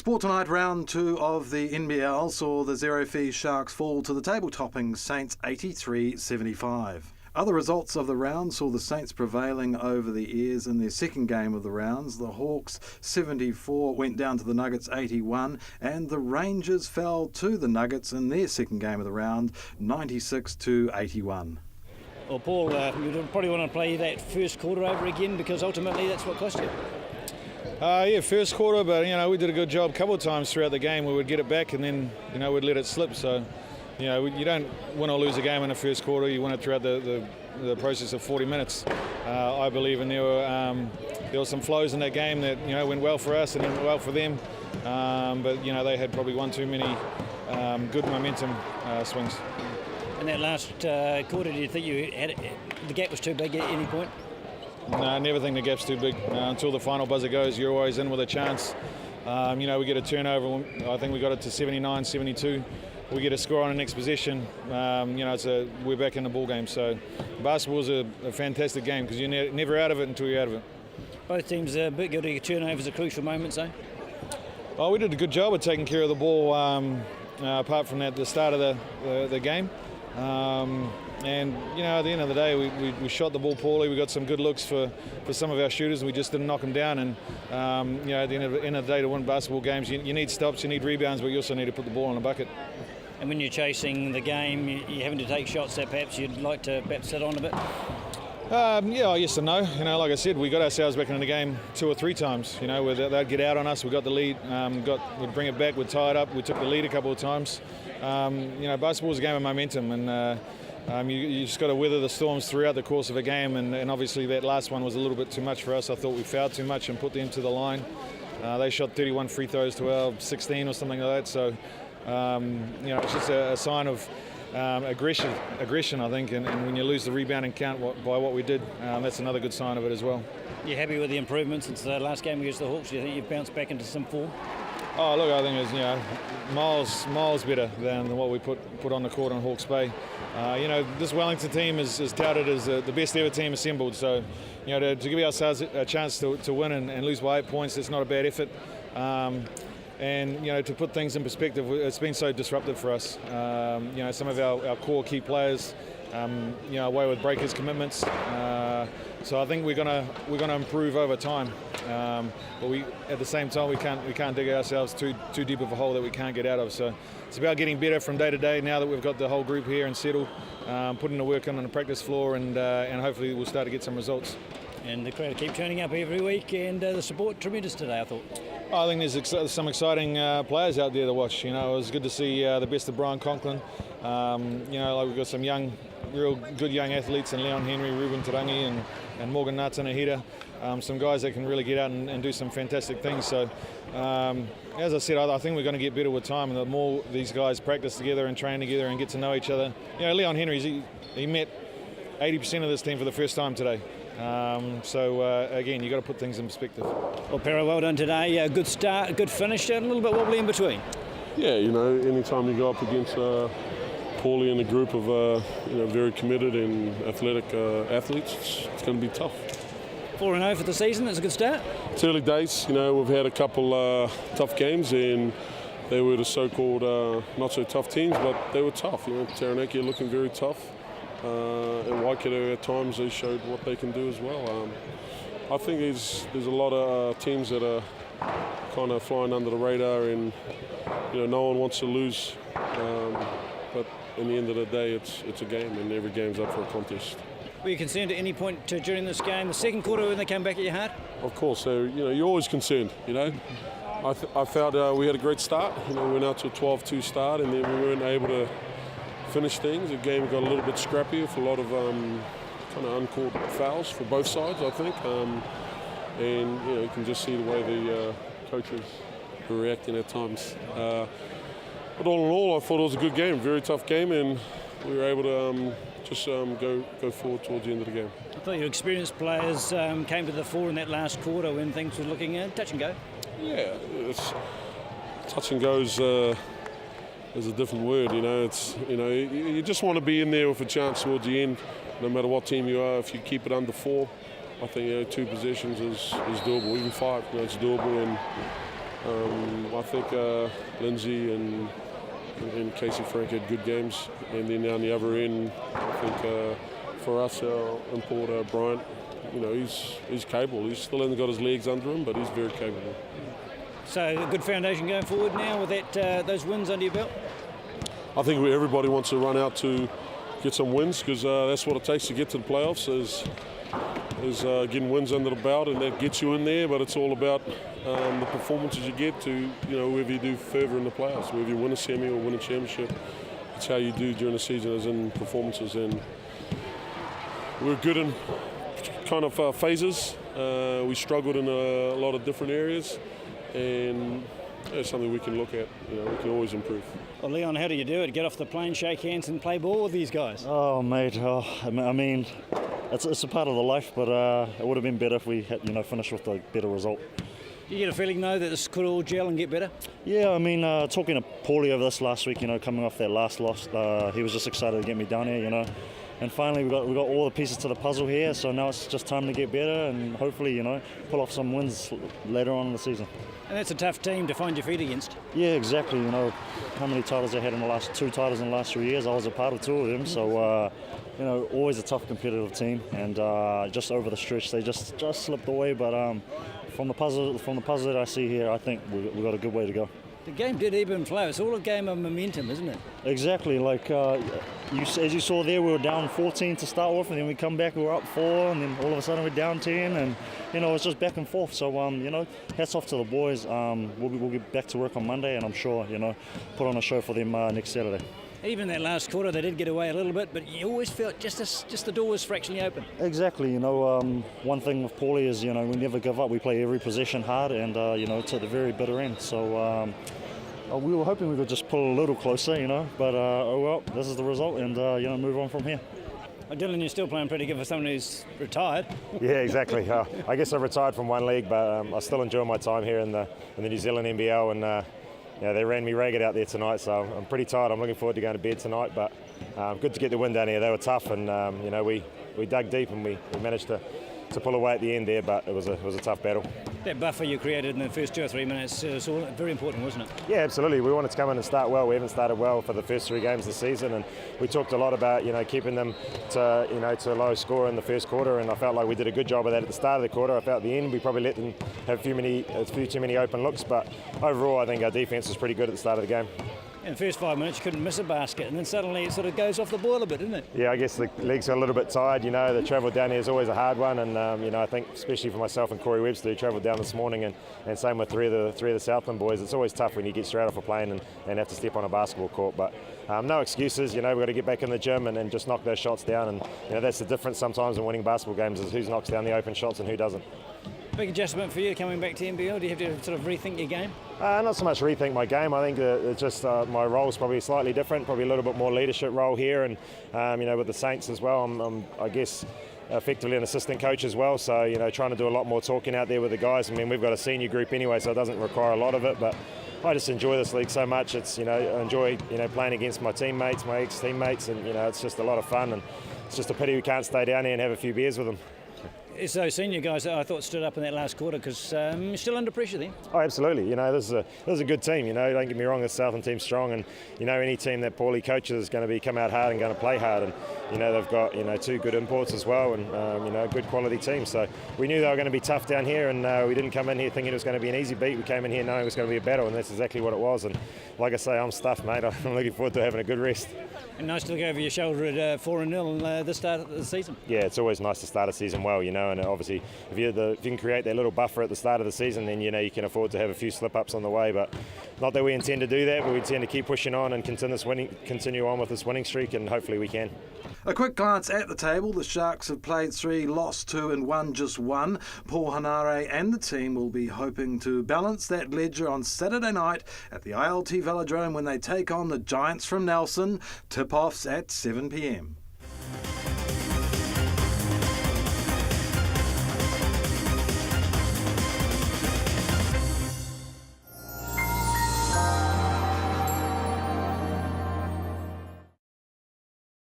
Sport tonight, round 2 of the NBL saw the zero-fee Sharks fall to the table-topping Saints 83-75. Other results of the round saw the Saints prevailing over the Airs in their second game of the rounds. The Hawks 74 went down to the Nuggets 81, and the Rangers fell to the Nuggets in their second game of the round 96-81. Well, Paul, you probably want to play that first quarter over again because ultimately that's what cost you. Yeah, first quarter, but we did a good job a couple of times throughout the game. We would get it back and then we'd let it slip. So you don't win or lose a game in the first quarter. You win it throughout the process of 40 minutes. I believe, and there were some flows in that game that went well for us and went well for them. But they had probably one too many good momentum swings. In that last quarter, do you think the gap was too big at any point? No, I never think the gap's too big. Until the final buzzer goes, you're always in with a chance. We get a turnover. I think we got it to 79-72. We get a score on the next possession. We're back in the ball game. So basketball's a fantastic game because you're never out of it until you're out of it. Both teams are a bit guilty of turnovers at crucial moments, eh? Oh, we did a good job of taking care of the ball. Apart from that, the start of the game. And at the end of the day, we shot the ball poorly. We got some good looks for some of our shooters. We just didn't knock them down. And at the end of the day, to win basketball games, you need stops, you need rebounds, but you also need to put the ball in the bucket. And when you're chasing the game, you're having to take shots that perhaps you'd like to sit on a bit. Yes and no. Like I said, we got ourselves back into the game 2 or 3 times. Where they'd get out on us. We got the lead. We'd bring it back. We'd tie it up. We took the lead a couple of times. Basketball's a game of momentum, and you just got to weather the storms throughout the course of a game. And obviously that last one was a little bit too much for us. I thought we fouled too much and put them to the line. They shot 31 free throws to our 16 or something like that. So it's just a sign of aggression, I think, and when you lose the rebounding count by what we did, that's another good sign of it as well. You happy with the improvements since the last game against the Hawks? Do you think you've bounced back into some form? Oh, look, I think it's miles better than what we put on the court on Hawke's Bay. This Wellington team is touted as the best ever team assembled. So, to give ourselves a chance to win and lose by 8 points, it's not a bad effort. And to put things in perspective, it's been so disruptive for us. Some of our core key players, away with breakers commitments. So I think we're gonna improve over time. But at the same time we can't dig ourselves too deep of a hole that we can't get out of. So it's about getting better from day to day. Now that we've got the whole group here and settled, putting the work on the practice floor, and hopefully we'll start to get some results. And the crowd keep turning up every week, and the support tremendous today, I thought. I think there's some exciting players out there to watch. It was good to see the best of Brian Conklin. We've got some real good young athletes in Leon Henry, Ruben Tarangi, and Morgan Natanahita. Some guys that can really get out and do some fantastic things. So, as I said, I think we're going to get better with time, and the more these guys practice together and train together and get to know each other. Leon Henry, he met 80% of this team for the first time today. Again, you've got to put things in perspective. Well, Pero, well done today. A good start, a good finish, a little bit wobbly in between. Yeah, anytime you go up against Paulie and a group of very committed and athletic athletes, it's going to be tough. 4-0 for the season. That's a good start. It's early days. We've had a couple tough games, and they were the so-called not so tough teams, but they were tough. Taranaki are looking very tough. And Waikato at times they showed what they can do as well. I think there's a lot of teams that are kind of flying under the radar, and no one wants to lose. But in the end of the day, it's a game, and every game's up for a contest. Were you concerned at any point during this game, the second quarter, when they came back at your heart? Of course. So you're always concerned. I felt we had a great start. We went out to a 12-2 start, and then we weren't able to finish things. The game got a little bit scrappy with a lot of kind of uncalled fouls for both sides, I think. And you can just see the way the coaches were reacting at times. But all in all, I thought it was a good game, very tough game, and we were able to go forward towards the end of the game. I thought your experienced players came to the fore in that last quarter when things were looking touch and go. Yeah, touch and goes. Is a different word, you just want to be in there with a chance towards the end, no matter what team you are. If you keep it under 4, I think 2 possessions is doable, even 5. It's doable, and I think Lindsay and Casey Frank had good games, and then down the other end, I think for us, our importer Bryant, he's capable. He still hasn't got his legs under him, but he's very capable. So a good foundation going forward now with that those wins under your belt? I think everybody wants to run out to get some wins, because that's what it takes to get to the playoffs is getting wins under the belt, and that gets you in there. But it's all about the performances you get to, whether you do further in the playoffs, whether you win a semi or win a championship. It's how you do during the season, as in performances. And we're good in kind of phases. We struggled in a lot of different areas, and it's something we can look at. We can always improve. Well, Leon, how do you do it? Get off the plane, shake hands and play ball with these guys? Oh, mate, I mean, it's a part of the life, but it would have been better if we had, finished with a better result. Do you get a feeling, though, that this could all gel and get better? Yeah, I mean, talking to Paulie over this last week, coming off that last loss, he was just excited to get me down here, And finally, we got all the pieces to the puzzle here, so now it's just time to get better and hopefully, pull off some wins later on in the season. And that's a tough team to find your feet against. Yeah, exactly. How many titles they had in the last 2 titles in the last 3 years. I was a part of 2 of them, so always a tough competitive team. And just over the stretch, they just slipped away. But from the puzzle that I see here, I think we got a good way to go. The game did ebb and flow. It's all a game of momentum, isn't it? Exactly. Like as you saw there, we were down 14 to start with, and then we come back, we were up 4, and then all of a sudden we're down 10, and it's just back and forth. So hats off to the boys. We'll get back to work on Monday, and I'm sure put on a show for them next Saturday. Even that last quarter, they did get away a little bit, but you always felt just the door was fractionally open. Exactly. One thing with Paulie is we never give up. We play every possession hard, and to the very bitter end. So. We were hoping we could just pull a little closer, but oh well, this is the result, and move on from here. Well, Dylan, you're still playing pretty good for someone who's retired. Yeah, exactly. I guess I retired from one league, but I still enjoy my time here in the New Zealand NBL, and they ran me ragged out there tonight, so I'm pretty tired. I'm looking forward to going to bed tonight, but good to get the win down here. They were tough, and we dug deep, and we managed to pull away at the end there, but it was a tough battle. That buffer you created in the first 2 or 3 minutes was all very important, wasn't it? Yeah, absolutely. We wanted to come in and start well. We haven't started well for the first 3 games of the season, and we talked a lot about keeping them to a low score in the first quarter, and I felt like we did a good job of that at the start of the quarter. I felt at the end we probably let them have a few too many open looks, but overall I think our defence was pretty good at the start of the game. In the first 5 minutes you couldn't miss a basket, and then suddenly it sort of goes off the boil a bit, didn't it? Yeah, I guess the legs got a little bit tired. The travel down here is always a hard one, and I think especially for myself and Corey Webster, who travelled down this morning, and same with three of the Southland boys. It's always tough when you get straight off a plane and have to step on a basketball court, but no excuses. We've got to get back in the gym and just knock those shots down, and that's the difference sometimes in winning basketball games, is who knocks down the open shots and who doesn't. Big adjustment for you coming back to NBL. Do you have to sort of rethink your game? Not so much rethink my game. I think it's just my role is probably slightly different, probably a little bit more leadership role here, and with the Saints as well, I'm I guess effectively an assistant coach as well. So trying to do a lot more talking out there with the guys. I mean, we've got a senior group anyway, so it doesn't require a lot of it, but I just enjoy this league so much. It's I enjoy playing against my teammates, my ex-teammates, and it's just a lot of fun, and it's just a pity we can't stay down here and have a few beers with them. It's those senior guys that I thought stood up in that last quarter, because you're still under pressure then. Oh, absolutely. This is a good team. Don't get me wrong, the Southland team's strong, and any team that Paulie coaches is going to come out hard and going to play hard, and they've got 2 good imports as well, and a good quality team. So we knew they were going to be tough down here, and we didn't come in here thinking it was going to be an easy beat. We came in here knowing it was going to be a battle, and that's exactly what it was. And like I say, I'm stuffed, mate. I'm looking forward to having a good rest. And nice to look over your shoulder at 4-0 this start of the season. Yeah, it's always nice to start a season well, and obviously if you can create that little buffer at the start of the season, then you can afford to have a few slip-ups on the way. But not that we intend to do that, but we intend to keep pushing on and continue on with this winning streak, and hopefully we can. A quick glance at the table. The Sharks have played 3, lost 2 and won just 1. Paul Hanare and the team will be hoping to balance that ledger on Saturday night at the ILT Velodrome when they take on the Giants from Nelson. Tip-offs at 7 p.m.